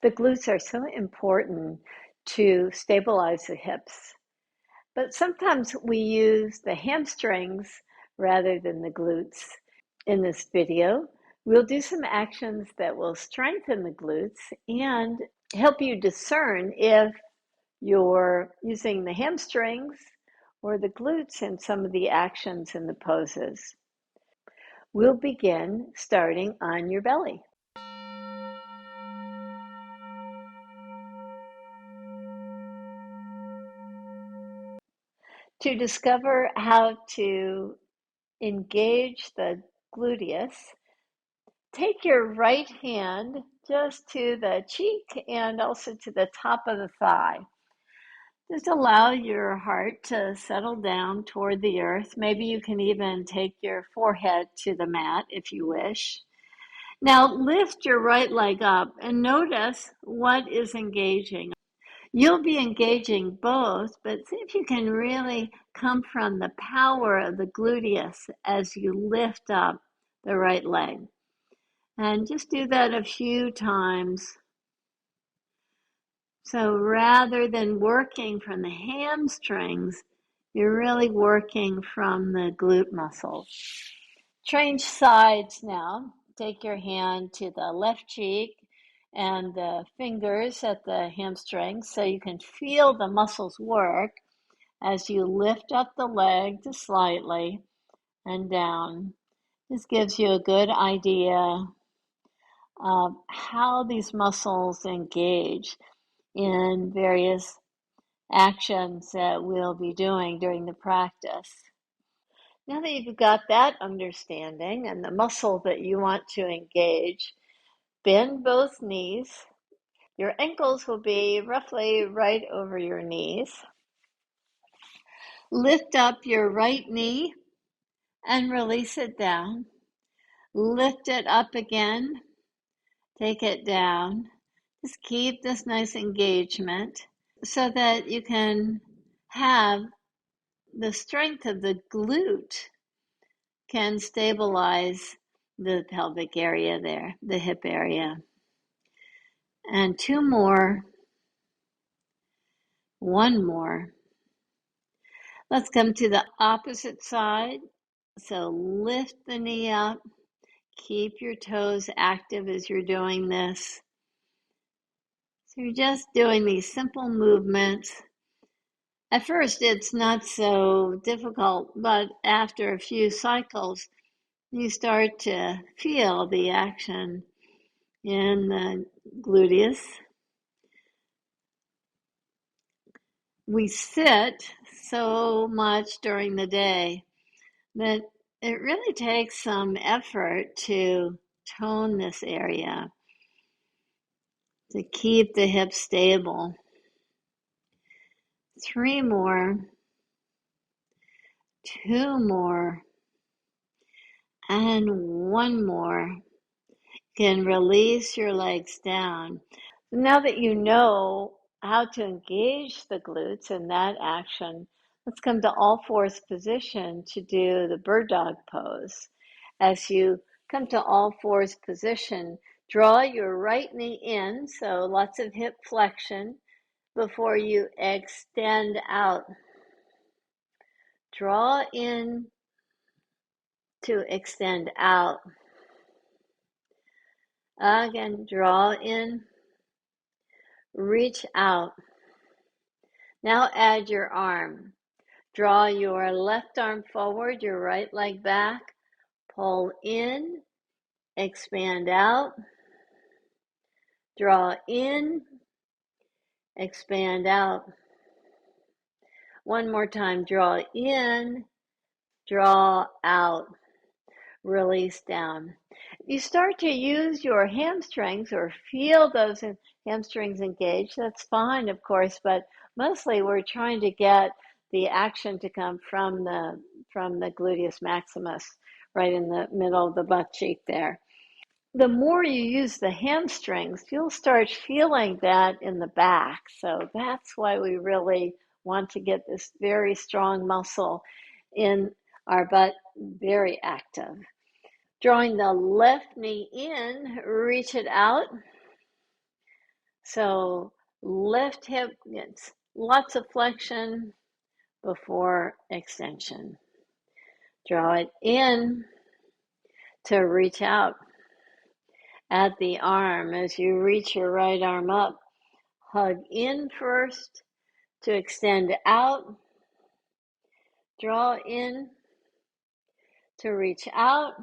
The glutes are so important to stabilize the hips, but sometimes we use the hamstrings rather than the glutes. In this video, we'll do some actions that will strengthen the glutes and help you discern if you're using the hamstrings or the glutes in some of the actions and the poses. We'll begin starting on your belly. To discover how to engage the gluteus, take your right hand just to the cheek and also to the top of the thigh. Just allow your heart to settle down toward the earth. Maybe you can even take your forehead to the mat if you wish. Now lift your right leg up and notice what is engaging. You'll be engaging both, but see if you can really come from the power of the gluteus as you lift up the right leg. And just do that a few times. So rather than working from the hamstrings, you're really working from the glute muscles. Change sides now. Take your hand to the left cheek and the fingers at the hamstrings so you can feel the muscles work as you lift up the leg just slightly and down. This gives you a good idea of how these muscles engage in various actions that we'll be doing during the practice. Now that you've got that understanding and the muscle that you want to engage, bend both knees. Your ankles will be roughly right over your knees. Lift up your right knee and release it down. Lift it up again. Take it down. Just keep this nice engagement so that you can have the strength of the glute can stabilize the pelvic area there, the hip area. And two more. One more. Let's come to the opposite side. So lift the knee up. Keep your toes active as you're doing this. So you're just doing these simple movements. At first, it's not so difficult, but after a few cycles, you start to feel the action in the gluteus. We sit so much during the day that it really takes some effort to tone this area, to keep the hips stable. 3 more, 2 more, and 1 more. You can release your legs down. Now that you know how to engage the glutes in that action, let's come to all fours position to do the bird dog pose. As you come to all fours position, draw your right knee in, so lots of hip flexion before you extend out. Draw in to extend out. Again, draw in, reach out. Now add your arm. Draw your left arm forward, your right leg back. Pull in, expand out. Draw in, expand out. One more time, draw in, draw out. Release down. You start to use your hamstrings or feel those hamstrings engaged. That's fine, of course, but mostly we're trying to get the action to come from the gluteus maximus, right in the middle of the butt cheek there. The more you use the hamstrings, you'll start feeling that in the back. So that's why we really want to get this very strong muscle in our butt very active. Drawing the left knee in, reach it out. So lift hip, it's lots of flexion before extension. Draw it in to reach out at the arm. As you reach your right arm up, hug in first to extend out. Draw in to reach out.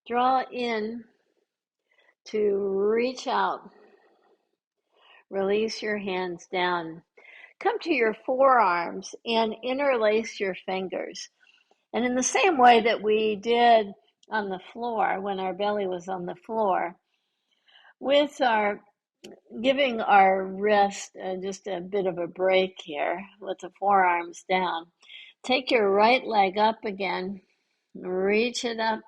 Draw in to reach out. Release your hands down. Come to your forearms and interlace your fingers. And in the same way that we did on the floor, when our belly was on the floor, with our giving our wrist just a bit of a break here with the forearms down. Take your right leg up again. Reach it up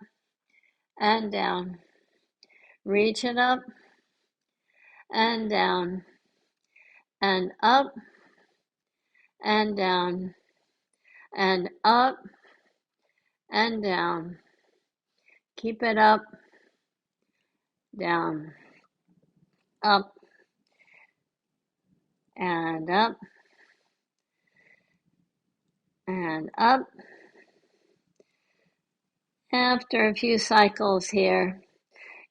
and down. Reach it up and down. And up and down. And up and down. Keep it up, down, up, and up, and up. After a few cycles here,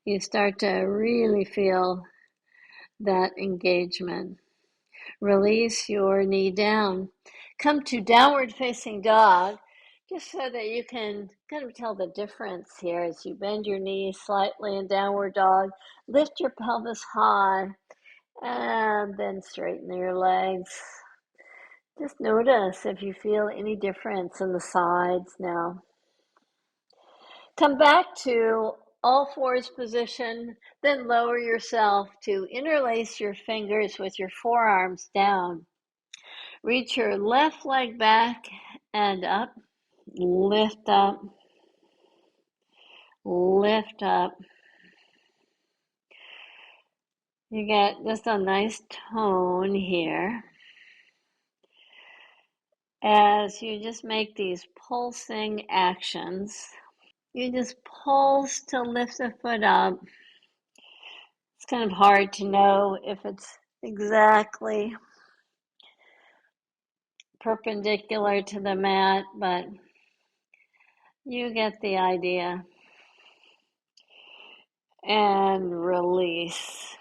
you start to really feel that engagement. Release your knee down. Come to downward facing dog, just so that you can kind of tell the difference here as you bend your knees slightly in downward dog. Lift your pelvis high and then straighten your legs. Just notice if you feel any difference in the sides now. Come back to all fours position, then lower yourself to interlace your fingers with your forearms down. Reach your left leg back and up. Lift up. Lift up. You get just a nice tone here as you just make these pulsing actions. You just pulse to lift the foot up. It's kind of hard to know if it's exactly perpendicular to the mat, but you get the idea. And release.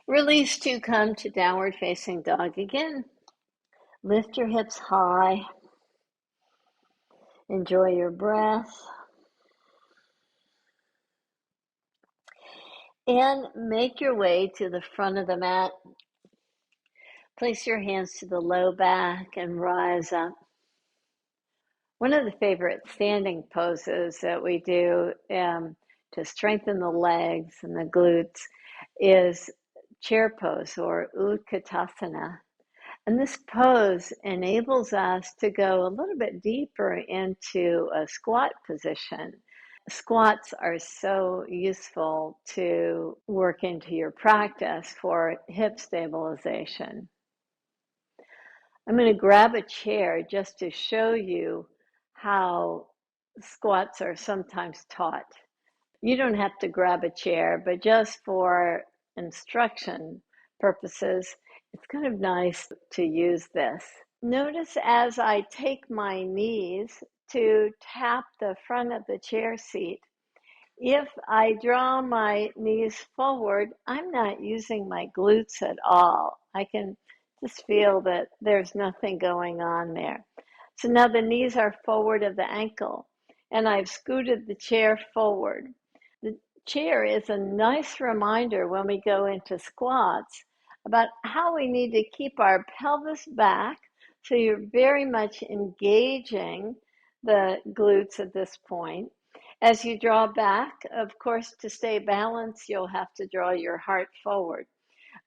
Release to come to downward facing dog again. Lift your hips high. Enjoy your breath. And make your way to the front of the mat. Place your hands to the low back and rise up. One of the favorite standing poses that we do to strengthen the legs and the glutes is chair pose or Utkatasana. And this pose enables us to go a little bit deeper into a squat position. Squats are so useful to work into your practice for hip stabilization. I'm going to grab a chair just to show you how squats are sometimes taught. You don't have to grab a chair, but just for instruction purposes, it's kind of nice to use this. Notice as I take my knees to tap the front of the chair seat, if I draw my knees forward, I'm not using my glutes at all. I can just feel that there's nothing going on there. So now the knees are forward of the ankle, and I've scooted the chair forward. The chair is a nice reminder when we go into squats about how we need to keep our pelvis back, so you're very much engaging the glutes at this point. As you draw back, of course, to stay balanced, you'll have to draw your heart forward.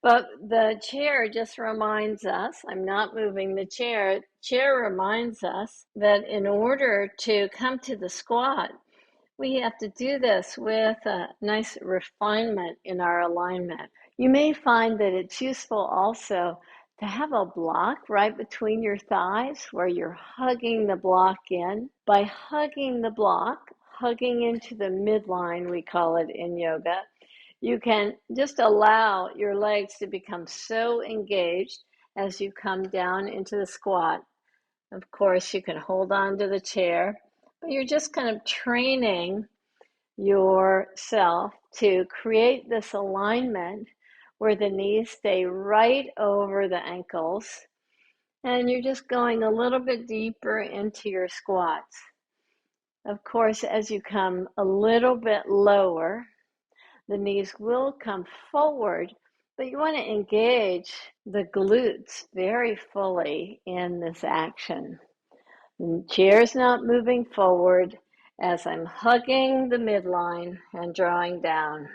But the chair just reminds us, I'm not moving the chair, chair reminds us that in order to come to the squat, we have to do this with a nice refinement in our alignment. You may find that it's useful also to have a block right between your thighs where you're hugging the block in. By hugging the block, hugging into the midline, we call it in yoga, You can just allow your legs to become so engaged as you come down into the squat. Of course, you can hold on to the chair, but you're just kind of training yourself to create this alignment where the knees stay right over the ankles, and you're just going a little bit deeper into your squats. Of course, as you come a little bit lower, the knees will come forward, but you want to engage the glutes very fully in this action. The chair's not moving forward as I'm hugging the midline and drawing down.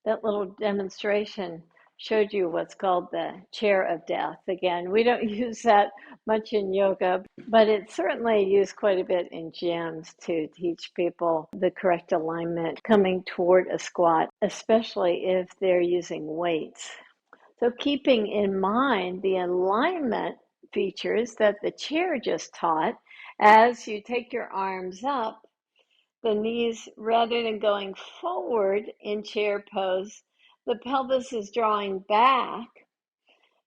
That little demonstration showed you what's called the chair of death. Again, we don't use that much in yoga, but it's certainly used quite a bit in gyms to teach people the correct alignment coming toward a squat, especially if they're using weights. So keeping in mind the alignment features that the chair just taught, as you take your arms up, the knees, rather than going forward in chair pose, the pelvis is drawing back.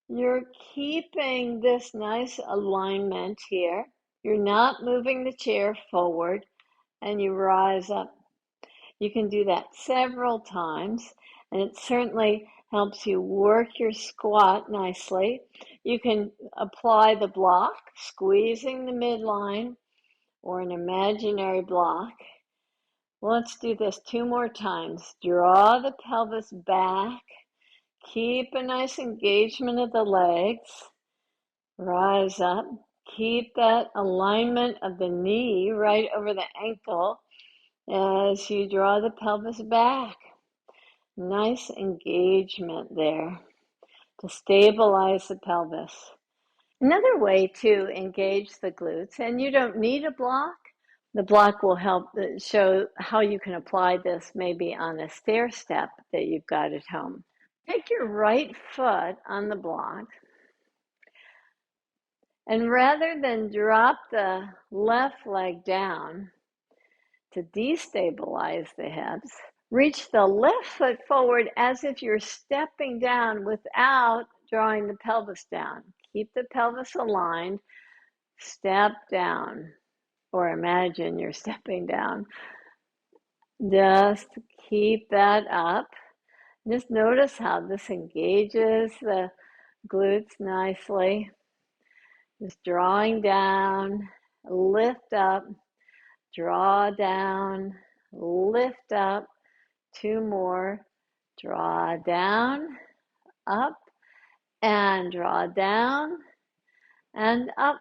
You're keeping this nice alignment here. You're not moving the chair forward, and you rise up. You can do that several times, and it certainly helps you work your squat nicely. You can apply the block, squeezing the midline, or an imaginary block. Let's do this 2 more times. Draw the pelvis back. Keep a nice engagement of the legs. Rise up. Keep that alignment of the knee right over the ankle as you draw the pelvis back. Nice engagement there to stabilize the pelvis. Another way to engage the glutes, and you don't need a block, the block will help show how you can apply this maybe on a stair step that you've got at home. Take your right foot on the block, and rather than drop the left leg down to destabilize the hips, reach the left foot forward as if you're stepping down without drawing the pelvis down. Keep the pelvis aligned, step down. Or imagine you're stepping down. Just keep that up. Just notice how this engages the glutes nicely. Just drawing down, lift up, draw down, lift up. 2 more. Draw down, up, and draw down, and up.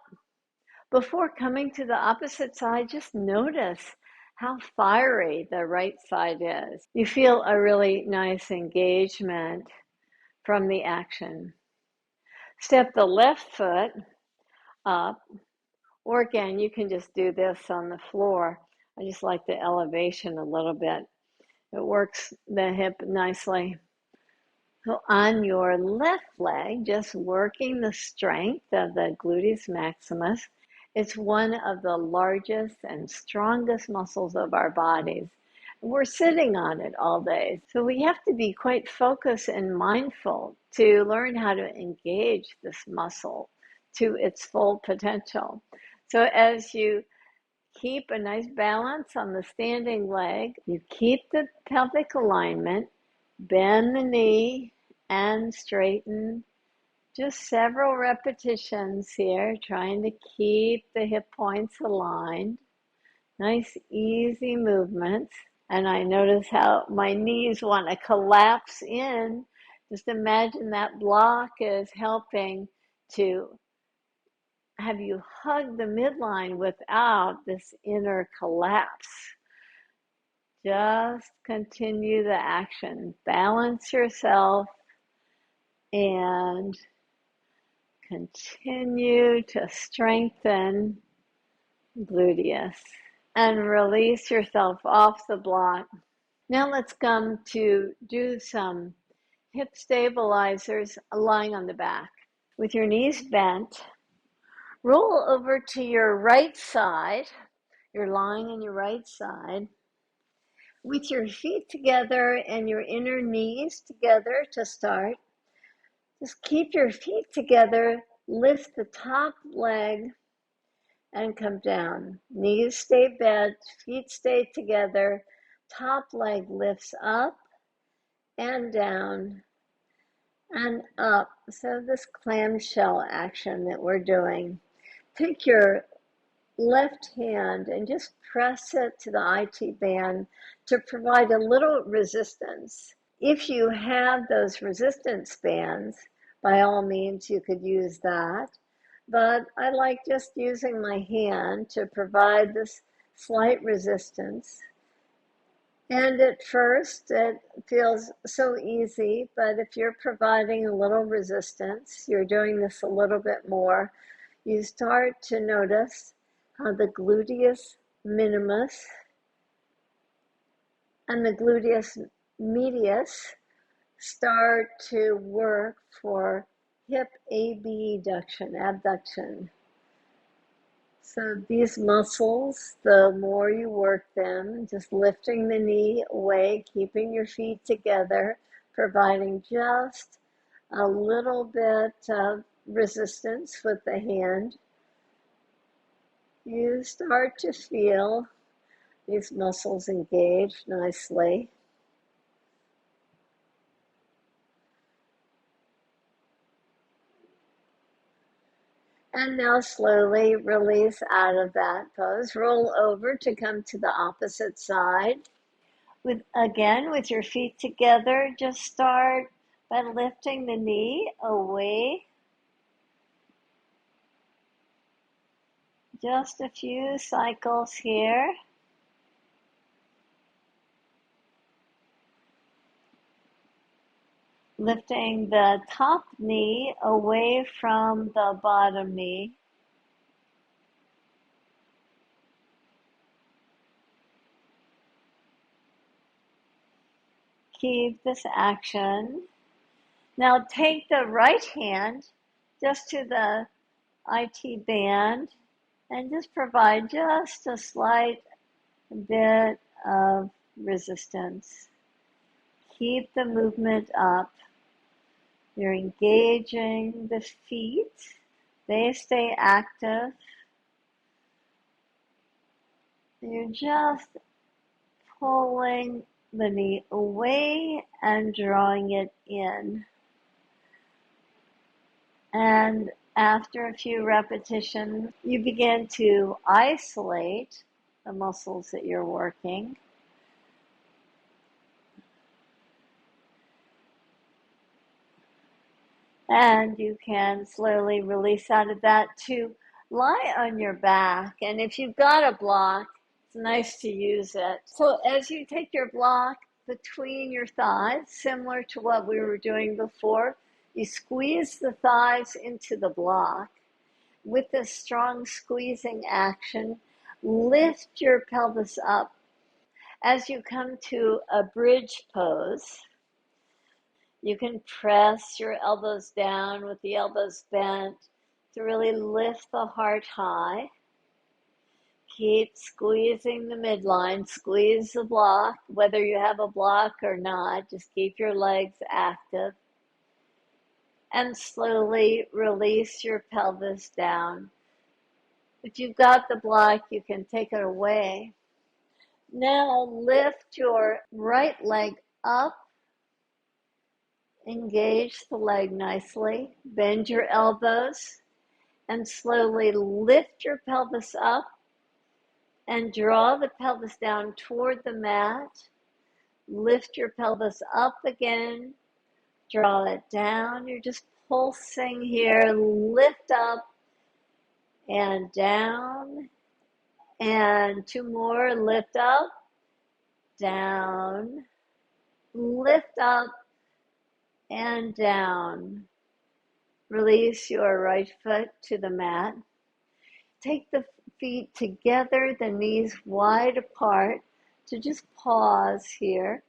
Before coming to the opposite side, just notice how fiery the right side is. You feel a really nice engagement from the action. Step the left foot up, or again, you can just do this on the floor. I just like the elevation a little bit. It works the hip nicely. So on your left leg, just working the strength of the gluteus maximus. It's one of the largest and strongest muscles of our bodies. We're sitting on it all day. So we have to be quite focused and mindful to learn how to engage this muscle to its full potential. So as you keep a nice balance on the standing leg, you keep the pelvic alignment, bend the knee and straighten. Just several repetitions here, trying to keep the hip points aligned. Nice, easy movements. And I notice how my knees want to collapse in. Just imagine that block is helping to have you hug the midline without this inner collapse. Just continue the action. Balance yourself and continue to strengthen gluteus and release yourself off the block. Now let's come to do some hip stabilizers lying on the back. With your knees bent, roll over to your right side. You're lying on your right side. With your feet together and your inner knees together to start, just keep your feet together, lift the top leg and come down. Knees stay bent, feet stay together, top leg lifts up and down and up. So this clamshell action that we're doing, take your left hand and just press it to the IT band to provide a little resistance. If you have those resistance bands, by all means, you could use that. But I like just using my hand to provide this slight resistance. And at first, it feels so easy, but if you're providing a little resistance, you're doing this a little bit more, you start to notice how the gluteus minimus and the gluteus medius start to work for hip abduction. So these muscles, the more you work them, just lifting the knee away, keeping your feet together, providing just a little bit of resistance with the hand, you start to feel these muscles engage nicely. And now slowly release out of that pose. Roll over to come to the opposite side. With your feet together, just start by lifting the knee away. Just a few cycles here. Lifting the top knee away from the bottom knee. Keep this action. Now take the right hand just to the IT band and just provide just a slight bit of resistance. Keep the movement up. You're engaging the feet. They stay active. You're just pulling the knee away and drawing it in. And after a few repetitions, you begin to isolate the muscles that you're working. And you can slowly release out of that to lie on your back. And if you've got a block, it's nice to use it. So as you take your block between your thighs, similar to what we were doing before, you squeeze the thighs into the block. With this strong squeezing action, lift your pelvis up. As you come to a bridge pose, you can press your elbows down with the elbows bent to really lift the heart high. Keep squeezing the midline, squeeze the block, whether you have a block or not, just keep your legs active. And slowly release your pelvis down. If you've got the block, you can take it away. Now lift your right leg up. Engage the leg nicely. Bend your elbows and slowly lift your pelvis up and draw the pelvis down toward the mat. Lift your pelvis up again. Draw it down. You're just pulsing here. Lift up and down. And two more. Lift up, down. Lift up and down. Release your right foot to the mat. Take the feet together, the knees wide apart, to just pause here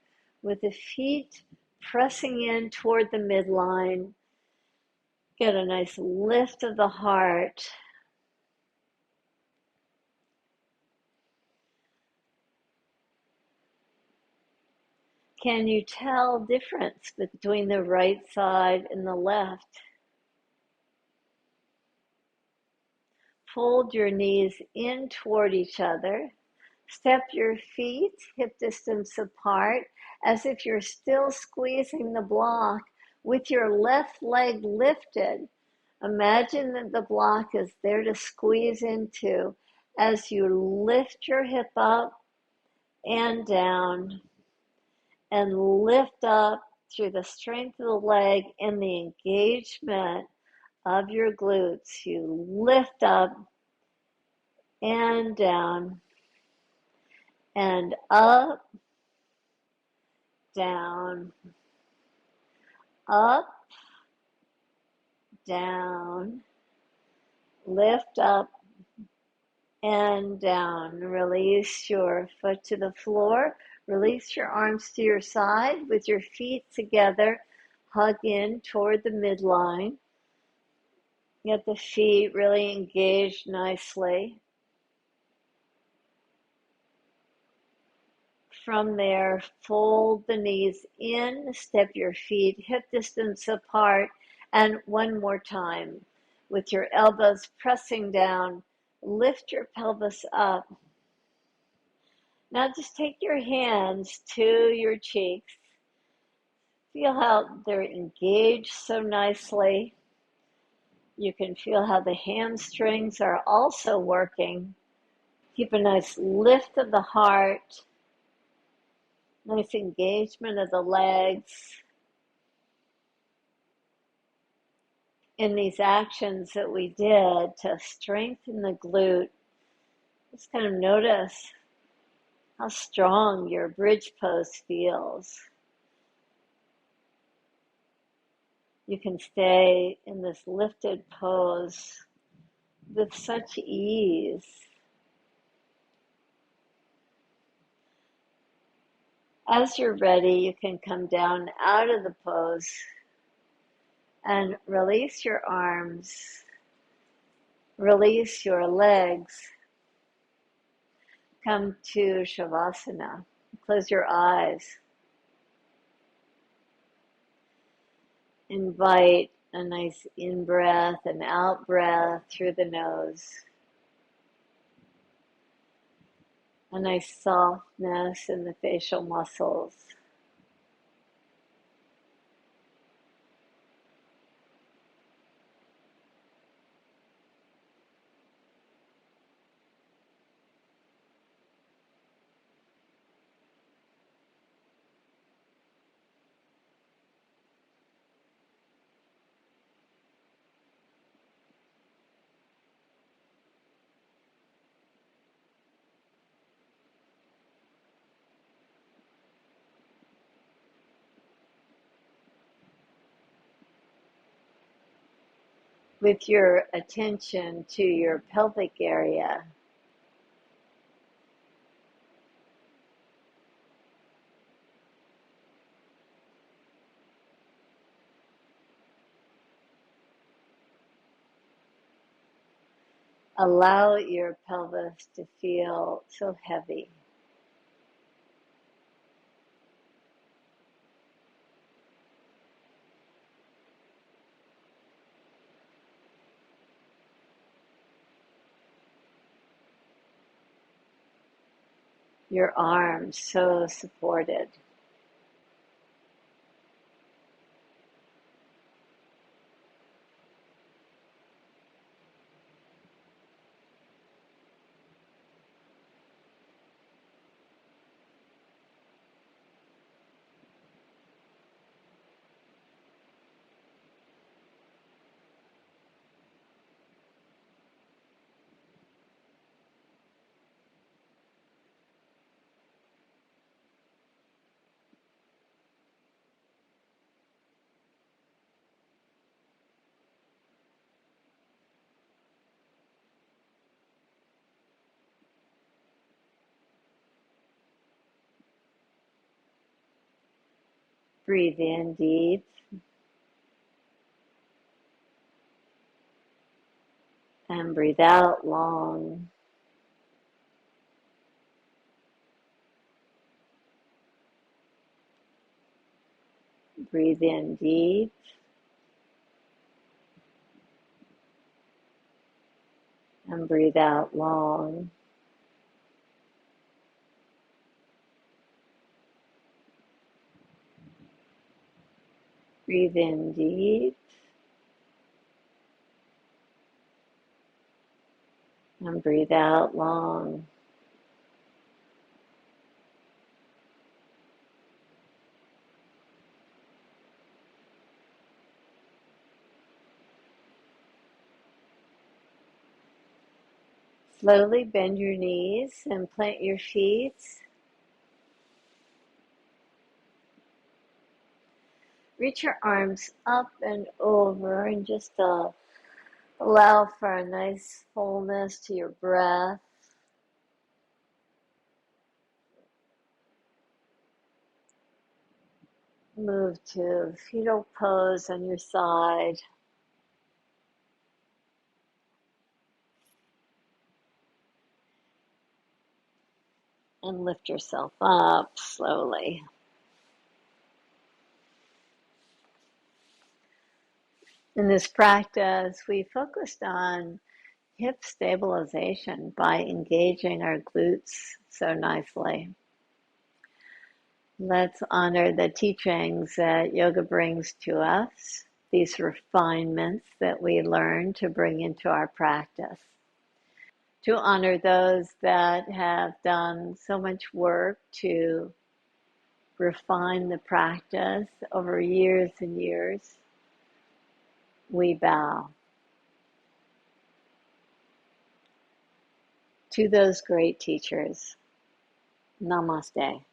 with the feet pressing in toward the midline. Get a nice lift of the heart. Can you tell difference between the right side and the left? Fold your knees in toward each other. Step your feet hip distance apart as if you're still squeezing the block with your left leg lifted. Imagine that the block is there to squeeze into as you lift your hip up and down and lift up through the strength of the leg and the engagement of your glutes. You lift up and down and up, down, up, down, lift up and down. Release your foot to the floor. Release your arms to your side with your feet together. Hug in toward the midline. Get the feet really engaged nicely. From there, fold the knees in, step your feet hip distance apart, and one more time. With your elbows pressing down, lift your pelvis up. Now just take your hands to your cheeks. Feel how they're engaged so nicely. You can feel how the hamstrings are also working. Keep a nice lift of the heart. Nice engagement of the legs. In these actions that we did to strengthen the glute, just kind of notice how strong your bridge pose feels. You can stay in this lifted pose with such ease. As you're ready, you can come down out of the pose and release your arms, release your legs. Come to Savasana. Close your eyes. Invite a nice in-breath and out-breath through the nose. A nice softness in the facial muscles. With your attention to your pelvic area, allow your pelvis to feel so heavy. Your arms so supported. Breathe in deep and breathe out long. Breathe in deep. And breathe out long. Breathe in deep. And breathe out long. Slowly bend your knees and plant your feet. Reach your arms up and over and just allow for a nice fullness to your breath. Move to fetal pose on your side. And lift yourself up slowly. In this practice, we focused on hip stabilization by engaging our glutes so nicely. Let's honor the teachings that yoga brings to us, these refinements that we learn to bring into our practice. To honor those that have done so much work to refine the practice over years and years, we bow. To those great teachers, namaste.